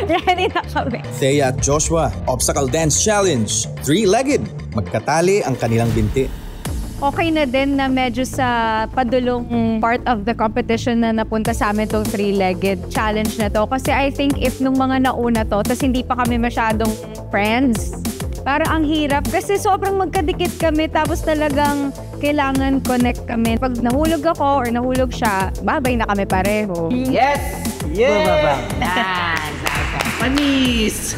Ready na kami. Thea at Joshua, Obstacle Dance Challenge. 3-legged. Magkatali ang kanilang binti. Okay na din na medyo sa padulong part of the competition na napunta sa amin tong 3-legged challenge na to. Kasi I think if nung mga nauna to, tas hindi pa kami masyadong friends, para ang hirap. Kasi sobrang magkadikit kami, tapos talagang kailangan connect kami. Pag nahulog ako or nahulog siya, babay na kami pareho. Yes! Yes! Panis!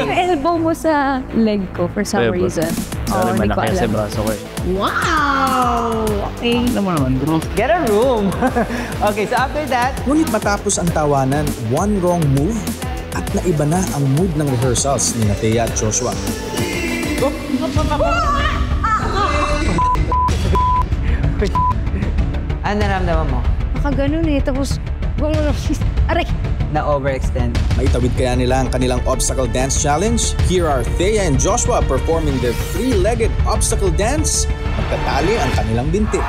Elbow mo sa leg ko for some reason. Sorry, hindi ko malaki sa alam. braso ko eh. Wow! Okay. Alam mo naman, bro. Get a room! Okay, so after that, Ngunit matapos ang tawanan, one wrong move at naiba na ang mood ng rehearsals ni Thea at Joshua. ano naramdaman mo? Nakaganon eh. Tapos, aray! Na-overextend. Maitawid kaya nila ang kanilang Obstacle Dance Challenge? Here are Thea and Joshua performing their 3-legged obstacle dance. Magkatali ang kanilang binti.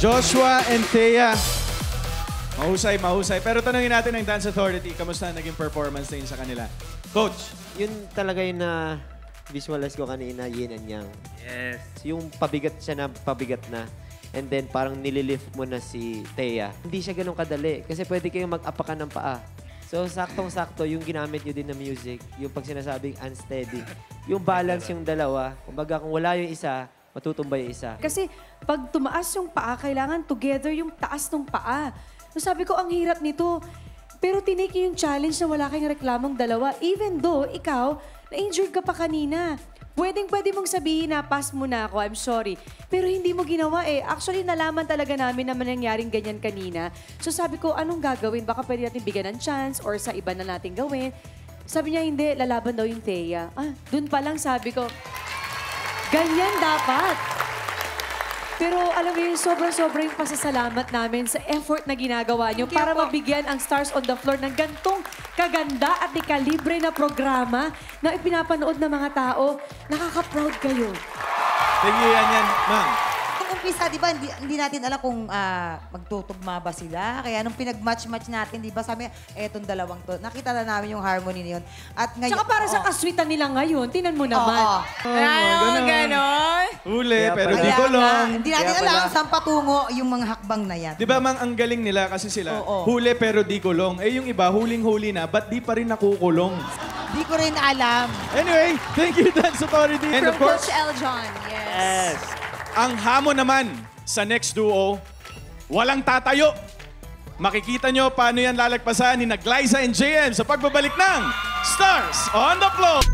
Joshua and Thea. Mahusay, mahusay. Pero tanungin natin ang Dance Authority, kamusta naging performance din sa kanila? Coach. Yun talaga yung na visualize ko kanina, yin and yang. Yes. Yung pabigat siya na pabigat na. And then parang nililift mo na si Thea. Hindi siya ganun kadali kasi pwede kayong mag-apakan ng paa. So saktong-sakto yung ginamit nyo din na music, yung pag sinasabing unsteady. Yung balance yung dalawa. Kumbaga kung wala yung isa, matutumbay yung isa. Kasi pag tumaas yung paa, kailangan together yung taas ng paa. So sabi ko, ang hirap nito. Pero tinake yung challenge na wala kayong reklamong dalawa. Even though, ikaw, na-injured ka pa kanina. Pwede mong sabihin na, pass mo na ako, I'm sorry. Pero hindi mo ginawa eh. Actually, nalaman talaga namin na nangyaring ganyan kanina. So sabi ko, anong gagawin? Baka pwede natin bigyan ng chance or sa iba na natin gawin. Sabi niya, hindi, lalaban daw yung Thea. Dun pa lang sabi ko, ganyan dapat. Pero alam mo yun, sobrang yung pasasalamat namin sa effort na ginagawa nyo para mabigyan ang Stars on the Floor ng gantong kaganda at kalibre na programa na ipinapanood ng mga tao. Nakaka-proud kayo. Thank you, yan, ma'am. Nung umpisa, di ba, hindi natin alam kung magtutugma ba sila. Kaya nung pinag-match-match natin, di ba, sabi, etong dalawang to. Nakita na namin yung harmony na yun. At ngayon, tsaka para sa kaswitan nila ngayon, tinan mo naman. Ganon. Huli, pero di kulong. Hindi natin alam saan patungo yung mga hakbang na yan. Di ba, mang ang galing nila kasi sila, huli pero di kulong. Eh, yung iba, huling-huli na, ba't di pa rin nakukulong? Di ko rin alam. Anyway, thank you, Dance Authority. And of course, Coach Eljon, yes. ang hamon naman sa next duo, walang tatayo. Makikita nyo paano yan lalagpasan ni Glyza and JM sa pagbabalik ng Stars on the Floor.